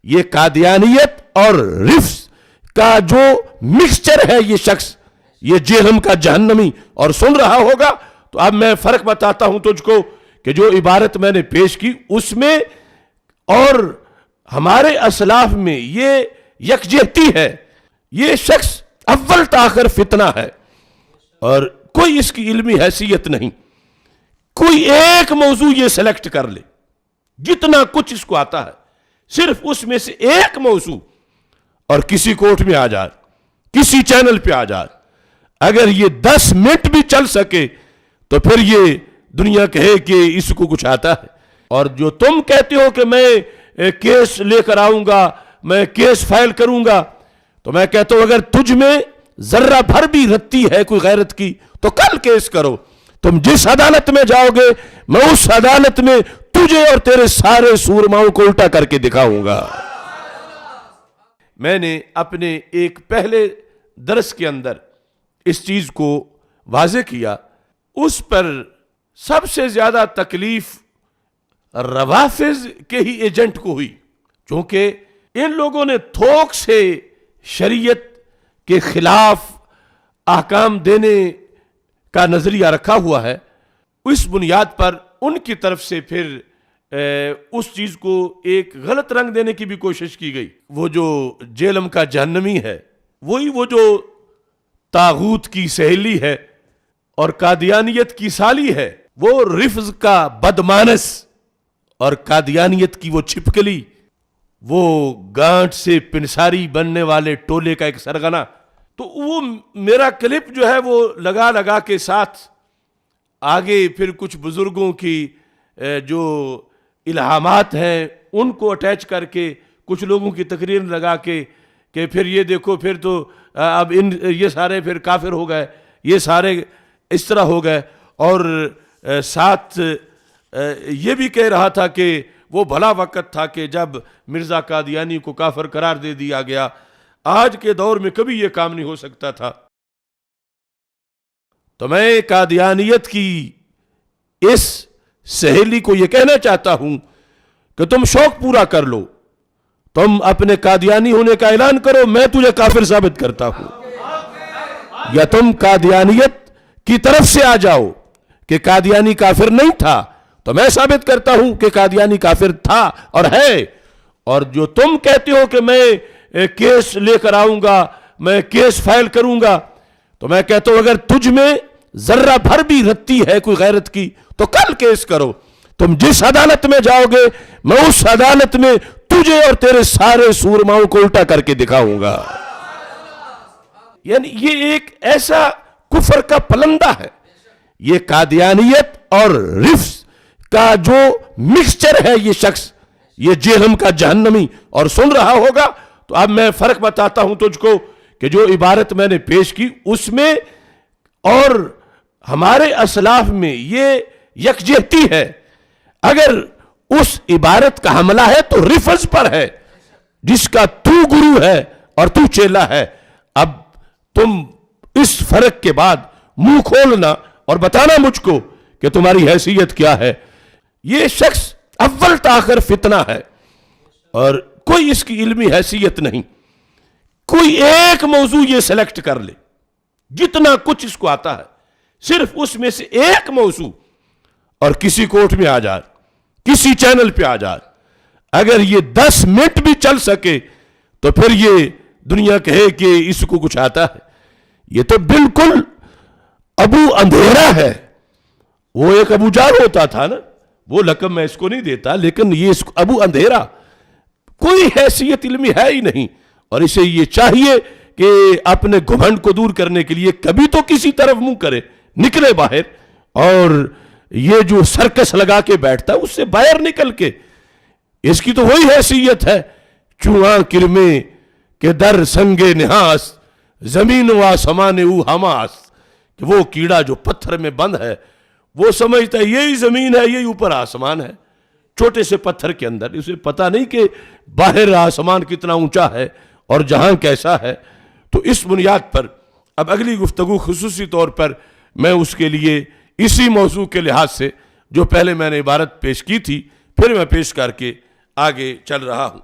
یہ قادیانیت اور رفض کا جو مکسچر ہے یہ شخص، یہ جہنم کا جہنمی، اور سن رہا ہوگا تو اب میں فرق بتاتا ہوں تجھ کو کہ جو عبارت میں نے پیش کی اس میں اور ہمارے اسلاف میں یہ یکجہتی ہے۔ یہ شخص اول تاخر فتنہ ہے اور کوئی اس کی علمی حیثیت نہیں، کوئی ایک موضوع یہ سلیکٹ کر لے، جتنا کچھ اس کو آتا ہے صرف اس میں سے ایک موضوع، اور کسی کوٹ میں آ جائے، کسی چینل پہ آ جائے، اگر یہ 10 منٹ بھی چل سکے تو پھر یہ دنیا کہے کہ اس کو کچھ آتا ہے۔ اور جو تم کہتے ہو کہ میں کیس لے کر آؤں گا، میں کیس فائل کروں گا، تو میں کہتا ہوں اگر تجھ میں ذرہ بھر بھی رتی ہے کوئی غیرت کی تو کل کیس کرو۔ تم جس عدالت میں جاؤ گے میں اس عدالت میں تجھے اور تیرے سارے سورماؤں کو الٹا کر کے دکھاؤں گا۔ میں نے اپنے ایک پہلے درس کے اندر اس چیز کو واضح کیا، اس پر سب سے زیادہ تکلیف روافض کے ہی ایجنٹ کو ہوئی، چونکہ ان لوگوں نے تھوک سے شریعت کے خلاف احکام دینے کا نظریہ رکھا ہوا ہے۔ اس بنیاد پر ان کی طرف سے پھر اس چیز کو ایک غلط رنگ دینے کی بھی کوشش کی گئی۔ وہ جو جہنم کا جہنمی ہے وہی وہ جو طاغوت کی سہیلی ہے اور قادیانیت کی سالی ہے، وہ رفض کا بدمانس اور قادیانیت کی وہ چھپکلی، وہ گانٹ سے پنساری بننے والے ٹولے کا ایک سرغنہ۔ تو وہ میرا کلپ جو ہے وہ لگا کے ساتھ آگے پھر کچھ بزرگوں کی جو الہامات ہیں ان کو اٹیچ کر کے کچھ لوگوں کی تقریر لگا کے کہ پھر یہ دیکھو پھر تو اب یہ سارے پھر کافر ہو گئے، یہ سارے اس طرح ہو گئے، اور ساتھ یہ بھی کہہ رہا تھا کہ وہ بھلا وقت تھا کہ جب مرزا قادیانی کو کافر قرار دے دیا گیا، آج کے دور میں کبھی یہ کام نہیں ہو سکتا تھا۔ تو میں قادیانیت کی اس سہیلی کو یہ کہنا چاہتا ہوں کہ تم شوق پورا کر لو، تم اپنے قادیانی ہونے کا اعلان کرو، میں تجھے کافر ثابت کرتا ہوں، یا تم قادیانیت کی طرف سے آ جاؤ کہ قادیانی کافر نہیں تھا تو میں ثابت کرتا ہوں کہ قادیانی کافر تھا اور ہے۔ اور جو تم کہتے ہو کہ میں کیس لے کر آؤں گا، میں کیس فائل کروں گا، تو میں کہتا ہوں اگر تجھ میں ذرہ بھر بھی رتی ہے کوئی غیرت کی تو کل کیس کرو۔ تم جس عدالت میں جاؤ گے میں اس عدالت میں تجھے اور تیرے سارے سورماؤں کو الٹا کر کے دکھاؤں گا۔ یعنی یہ ایک ایسا کفر کا پلندہ ہے، یہ قادیانیت اور رفض کا جو مکسچر ہے یہ شخص، یہ جہنم کا جہنمی، اور سن رہا ہوگا تو اب میں فرق بتاتا ہوں تجھ کو کہ جو عبارت میں نے پیش کی اس میں اور ہمارے اسلاف میں یہ یکجہتی ہے۔ اگر اس عبارت کا حملہ ہے تو رفض پر ہے جس کا تو گرو ہے اور تو چیلا ہے۔ اب تم اس فرق کے بعد منہ کھولنا اور بتانا مجھ کو کہ تمہاری حیثیت کیا ہے۔ یہ شخص اول تاخر فتنہ ہے اور کوئی اس کی علمی حیثیت نہیں، کوئی ایک موضوع یہ سلیکٹ کر لے، جتنا کچھ اس کو آتا ہے صرف اس میں سے ایک موضوع، اور کسی کوٹ میں آ جائے، کسی چینل پہ آ جائے، اگر یہ 10 منٹ بھی چل سکے تو پھر یہ دنیا کہے کہ اس کو کچھ آتا ہے۔ یہ تو بالکل ابو اندھیرا ہے۔ وہ ایک ابو جار ہوتا تھا نا، وہ لقب میں اس کو نہیں دیتا، لیکن یہ ابو اندھیرا کوئی حیثیت علمی ہے ہی نہیں، اور اسے یہ چاہیے کہ اپنے گھمنڈ کو دور کرنے کے لیے کبھی تو کسی طرف منہ کرے، نکلے باہر، اور یہ جو سرکس لگا کے بیٹھتا ہے اس سے باہر نکل کے، اس کی تو وہی حیثیت ہے چوہاں کرمے کہ در سنگے نحاس زمین و آسمان او حماس، کہ وہ کیڑا جو پتھر میں بند ہے وہ سمجھتا ہے یہی زمین ہے، یہی اوپر آسمان ہے، چھوٹے سے پتھر کے اندر، اسے پتہ نہیں کہ باہر آسمان کتنا اونچا ہے اور جہاں کیسا ہے۔ تو اس بنیاد پر اب اگلی گفتگو خصوصی طور پر میں اس کے لیے اسی موضوع کے لحاظ سے جو پہلے میں نے عبارت پیش کی تھی پھر میں پیش کر کے آگے چل رہا ہوں۔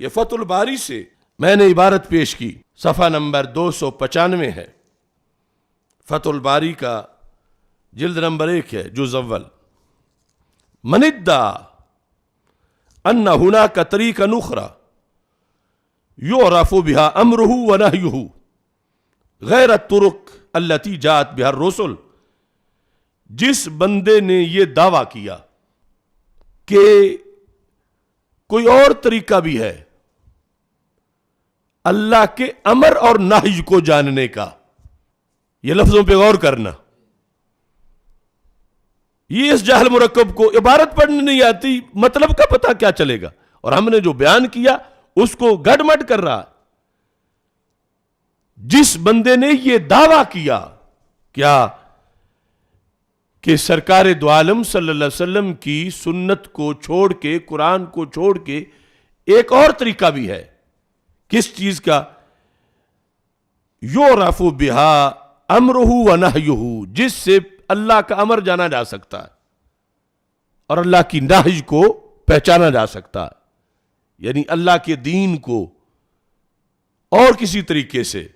یہ فتح الباری سے میں نے عبارت پیش کی، صفحہ نمبر 295 ہے، فتح الباری کا جلد نمبر 1 ہے، جز اول۔ من ادعا ان هناك طریقا اخرى يعرف بها امره ونهيه غیر الطرق التي جاءت بها الرسل، جس بندے نے یہ دعویٰ کیا کہ کوئی اور طریقہ بھی ہے اللہ کے امر اور نہی کو جاننے کا، یہ لفظوں پہ غور کرنا، یہ اس جہل مرکب کو عبارت پڑھنے نہیں آتی، مطلب کا پتہ کیا چلے گا، اور ہم نے جو بیان کیا اس کو گڈ مڈ کر رہا۔ جس بندے نے یہ دعویٰ کیا کیا کہ سرکار دو عالم صلی اللہ علیہ وسلم کی سنت کو چھوڑ کے، قرآن کو چھوڑ کے ایک اور طریقہ بھی ہے، کس چیز کا؟ یعرف بہا امرہ ونہیہ، جس سے اللہ کا امر جانا جا سکتا ہے اور اللہ کی نہی کو پہچانا جا سکتا ہے، یعنی اللہ کے دین کو اور کسی طریقے سے،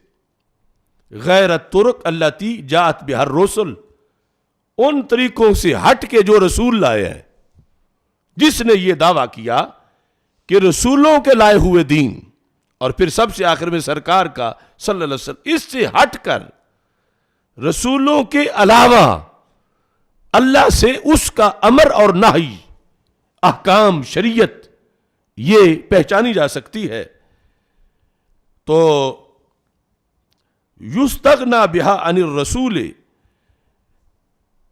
غیر الطرق التی جاءت بها الرسل، ان طریقوں سے ہٹ کے جو رسول لائے ہیں۔ جس نے یہ دعویٰ کیا کہ رسولوں کے لائے ہوئے دین، اور پھر سب سے آخر میں سرکار کا صلی اللہ علیہ وسلم، اس سے ہٹ کر رسولوں کے علاوہ اللہ سے اس کا امر اور نہی، احکام، شریعت یہ پہچانی جا سکتی ہے، تو یستغنا بہا عن الرسول،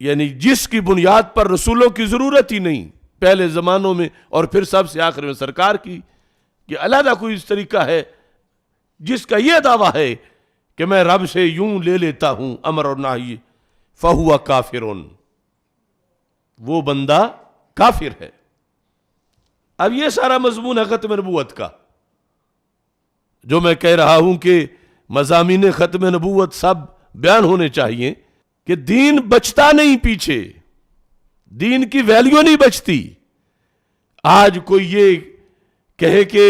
یعنی جس کی بنیاد پر رسولوں کی ضرورت ہی نہیں پہلے زمانوں میں اور پھر سب سے آخر میں سرکار کی، کہ علیحدہ کوئی اس طریقہ ہے جس کا یہ دعویٰ ہے کہ میں رب سے یوں لے لیتا ہوں امر اور نہی، فہو کافر، وہ بندہ کافر ہے۔ اب یہ سارا مضمون ہے ختم نبوت کا، جو میں کہہ رہا ہوں کہ مضامین ختم نبوت سب بیان ہونے چاہیے، کہ دین بچتا نہیں، پیچھے دین کی ویلیو نہیں بچتی۔ آج کوئی یہ کہے کہ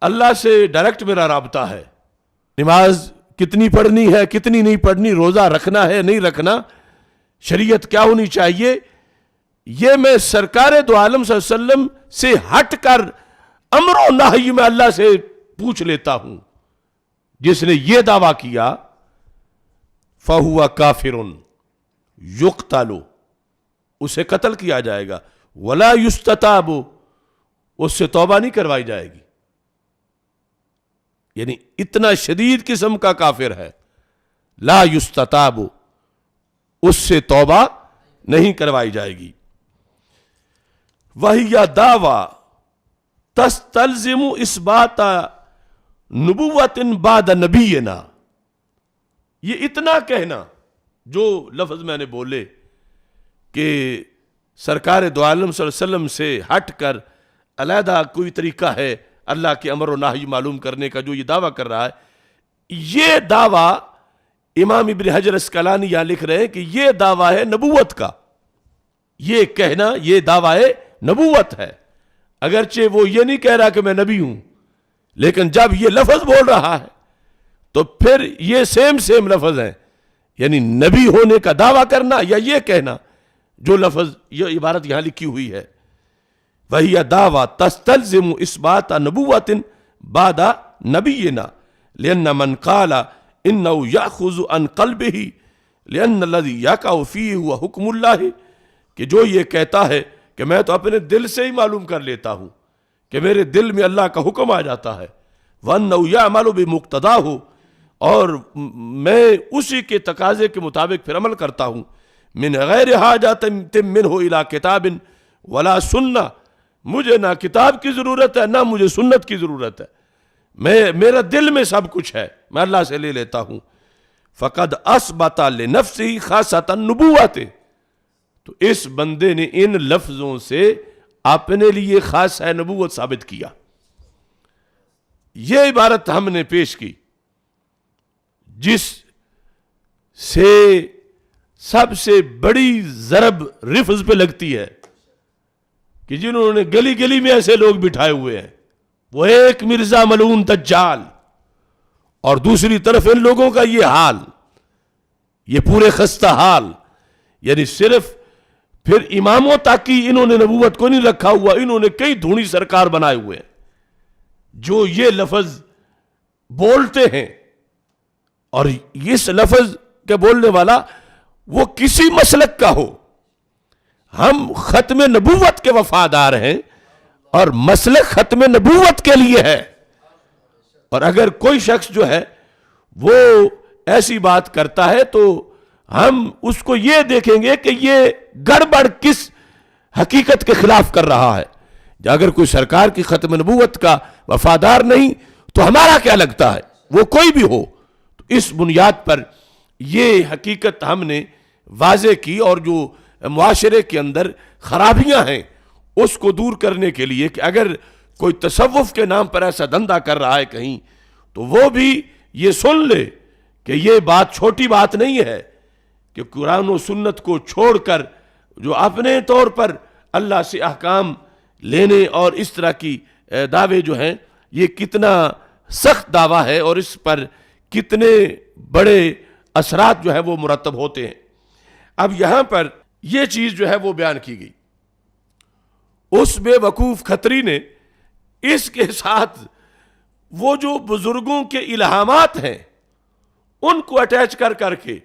اللہ سے ڈائریکٹ میرا رابطہ ہے، نماز کتنی پڑھنی ہے، کتنی نہیں پڑھنی، روزہ رکھنا ہے نہیں رکھنا، شریعت کیا ہونی چاہیے، یہ میں سرکار دو عالم صلی اللہ علیہ وسلم سے ہٹ کر امر و نہی میں اللہ سے پوچھ لیتا ہوں، جس نے یہ دعویٰ کیا فَهُوَ كَافِرٌ يُقْتَلُ، اسے قتل کیا جائے گا، وَلَا يُسْتَتَابُ، اس سے توبہ نہیں کروائی جائے گی، یعنی اتنا شدید قسم کا کافر ہے، لا یستتاب، اس سے توبہ نہیں کروائی جائے گی۔ وَهِيَ دَعْوَى تَسْتَلْزِمُ إِثْبَاتَ نُبُوَّةٍ بَعْدَ نَبِيِّنَا، یہ اتنا کہنا جو لفظ میں نے بولے کہ سرکار دو عالم صلی اللہ علیہ وسلم سے ہٹ کر علیحدہ کوئی طریقہ ہے اللہ کے امر و نہی معلوم کرنے کا، جو یہ دعویٰ کر رہا ہے، یہ دعویٰ امام ابن حجر اسقلانی یہاں لکھ رہے ہیں کہ یہ دعویٰ ہے نبوت کا، یہ کہنا یہ دعویٰ نبوت ہے، اگرچہ وہ یہ نہیں کہہ رہا کہ میں نبی ہوں، لیکن جب یہ لفظ بول رہا ہے تو پھر یہ سیم لفظ ہیں، یعنی نبی ہونے کا دعویٰ کرنا یا یہ کہنا جو لفظ یہ عبارت یہاں لکھی ہوئی ہے، وَهِيَ دَعْوَى تَسْتَلْزِمُ إِثْبَاتَ نُبُوَّةٍ بَعْدَ نَبِيِّنَا لِأَنَّ مَنْ قَالَ إِنَّهُ يَأْخُذُ عَنْ قَلْبِهِ لِأَنَّ الَّذِي يَقَعُ فِيهِ هُوَ حُكْمُ اللَّهِ، کہ جو یہ کہتا ہے کہ میں تو اپنے دل سے ہی معلوم کر لیتا ہوں کہ میرے دل میں اللہ کا حکم آ جاتا ہے، وَأَنَّهُ يَعْمَلُ بِمُقْتَضَاهُ، اور میں اسی کے تقاضے کے مطابق پھر عمل کرتا ہوں، مِنْ غَيْرِ حَاجَةٍ مِنْهُ إِلَىٰ كِتَابٍ وَلَا سُنَّةٍ، مجھے نہ کتاب کی ضرورت ہے نہ مجھے سنت کی ضرورت ہے، میرا دل میں سب کچھ ہے، میں اللہ سے لے لیتا ہوں۔ فَقَدْ أَثْبَتَ لِنَفْسِهِ خَاصَّةً النُّبُوَّةِ، تو اس بندے نے ان لفظوں سے اپنے لیے خاص ہے نبوت ثابت کیا۔ یہ عبارت ہم نے پیش کی جس سے سب سے بڑی ضرب رفض پہ لگتی ہے کہ جنہوں نے گلی گلی میں ایسے لوگ بٹھائے ہوئے ہیں وہ ایک مرزا ملعون دجال، اور دوسری طرف ان لوگوں کا یہ حال، یہ پورے خستہ حال. یعنی صرف پھر اماموں تک کی انہوں نے نبوت کو نہیں رکھا ہوا، انہوں نے کئی دھونی سرکار بنائے ہوئے ہیں جو یہ لفظ بولتے ہیں، اور اس لفظ کے بولنے والا وہ کسی مسلک کا ہو. ہم ختم نبوت کے وفادار ہیں اور مسلک ختم نبوت کے لیے ہے. اور اگر کوئی شخص جو ہے وہ ایسی بات کرتا ہے تو ہم اس کو یہ دیکھیں گے کہ یہ گڑبڑ کس حقیقت کے خلاف کر رہا ہے. اگر کوئی سرکار کی ختم نبوت کا وفادار نہیں تو ہمارا کیا لگتا ہے، وہ کوئی بھی ہو. تو اس بنیاد پر یہ حقیقت ہم نے واضح کی، اور جو معاشرے کے اندر خرابیاں ہیں اس کو دور کرنے کے لیے کہ اگر کوئی تصوف کے نام پر ایسا دھندا کر رہا ہے کہیں، تو وہ بھی یہ سن لے کہ یہ بات چھوٹی بات نہیں ہے کہ قرآن و سنت کو چھوڑ کر جو اپنے طور پر اللہ سے احکام لینے اور اس طرح کی دعوے جو ہیں، یہ کتنا سخت دعویٰ ہے اور اس پر کتنے بڑے اثرات جو ہے وہ مرتب ہوتے ہیں. اب یہاں پر یہ چیز جو ہے وہ بیان کی گئی. اس بے وقوف کھتری نے اس کے ساتھ وہ جو بزرگوں کے الہامات ہیں ان کو اٹیچ کر کے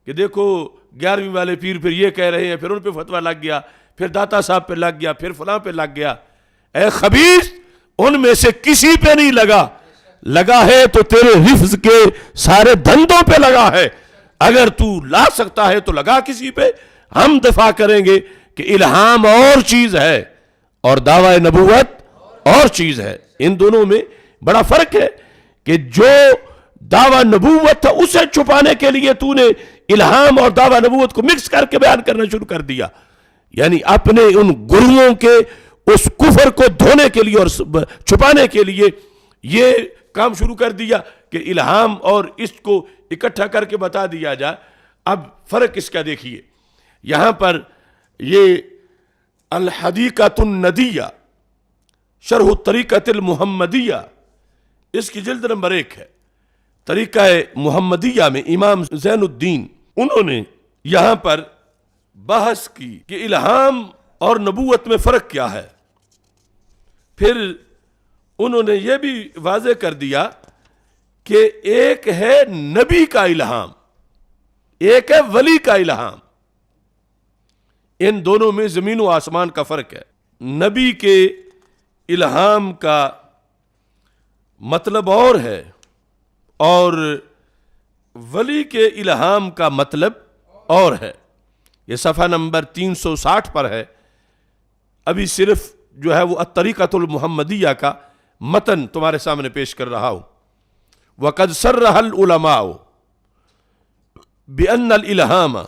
کہ دیکھو 11ویں والے پیر پھر یہ کہہ رہے ہیں، پھر ان پہ فتویٰ لگ گیا، پھر داتا صاحب پہ لگ گیا، پھر فلاں پہ لگ گیا. اے خبیث، ان میں سے کسی پہ نہیں لگا ہے تو تیرے حفظ کے سارے دھندوں پہ لگا ہے. اگر تو لا سکتا ہے تو لگا کسی پہ. ہم دفاع کریں گے کہ الہام اور چیز ہے اور دعوی نبوت اور چیز ہے. ان دونوں میں بڑا فرق ہے کہ جو دعوی نبوت تھا اسے چھپانے کے لیے تو نے الہام اور دعوی نبوت کو مکس کر کے بیان کرنا شروع کر دیا. یعنی اپنے ان گروہوں کے اس کفر کو دھونے کے لیے اور چھپانے کے لیے یہ کام شروع کر دیا کہ الہام اور اس کو اکٹھا کر کے بتا دیا جائے. اب فرق اس کا دیکھیے، یہاں پر یہ الحدیقۃ الندیہ شرح الطریقۃ المحمدیہ، اس کی جلد نمبر 1 ہے. طریقہ محمدیہ میں امام زین الدین انہوں نے یہاں پر بحث کی کہ الہام اور نبوت میں فرق کیا ہے. پھر انہوں نے یہ بھی واضح کر دیا کہ ایک ہے نبی کا الہام، ایک ہے ولی کا الہام. ان دونوں میں زمین و آسمان کا فرق ہے. نبی کے الہام کا مطلب اور ہے اور ولی کے الہام کا مطلب اور ہے. یہ صفحہ نمبر 360 پر ہے. ابھی صرف جو ہے وہ الطریقۃ المحمدیہ کا متن تمہارے سامنے پیش کر رہا ہوں. وَقَدْ صَرَّحَ الْعُلَمَاءُ بِأَنَّ الْإِلْهَامَ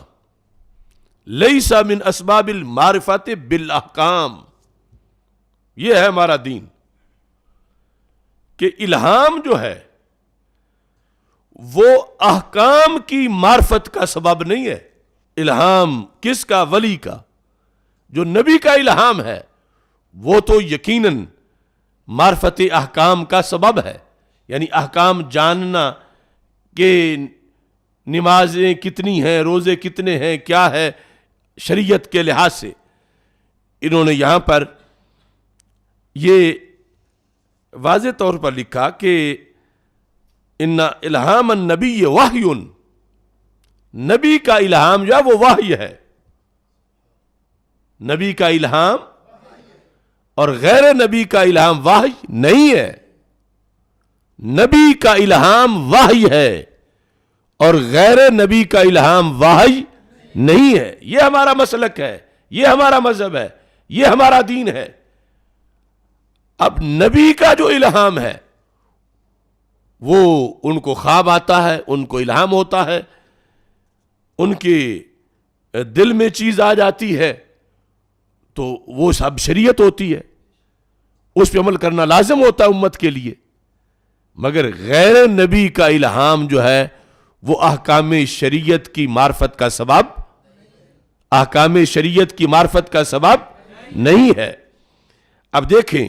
لَيْسَ مِنْ أَسْبَابِ الْمَعْرِفَةِ بِالْأَحْكَامِ. یہ ہے ہمارا دین کہ الہام جو ہے وہ احکام کی معرفت کا سبب نہیں ہے. الہام کس کا؟ ولی کا. جو نبی کا الہام ہے وہ تو یقیناً معرفت احکام کا سبب ہے. یعنی احکام جاننا کہ نمازیں کتنی ہیں، روزے کتنے ہیں، کیا ہے شریعت کے لحاظ سے. انہوں نے یہاں پر یہ واضح طور پر لکھا کہ ان الہام النبی وحی، نبی کا الہام جو ہے وہ وحی ہے. نبی کا الہام اور غیر نبی کا الہام وحی نہیں ہے. نبی کا الہام وحی ہے اور غیر نبی کا الہام وحی نہیں ہے. یہ ہمارا مسلک ہے، یہ ہمارا مذہب ہے، یہ ہمارا دین ہے. اب نبی کا جو الہام ہے وہ ان کو خواب آتا ہے، ان کو الہام ہوتا ہے، ان کے دل میں چیز آ جاتی ہے تو وہ سب شریعت ہوتی ہے، اس پہ عمل کرنا لازم ہوتا ہے امت کے لیے. مگر غیر نبی کا الہام جو ہے وہ احکام شریعت کی معرفت کا سبب، احکام شریعت کی معرفت کا سبب نہیں ہے. اب دیکھیں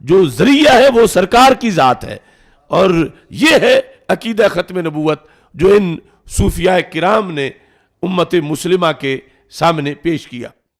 جو ذریعہ ہے وہ سرکار کی ذات ہے، اور یہ ہے عقیدہ ختم نبوت جو ان صوفیاء کرام نے امت مسلمہ کے سامنے پیش کیا۔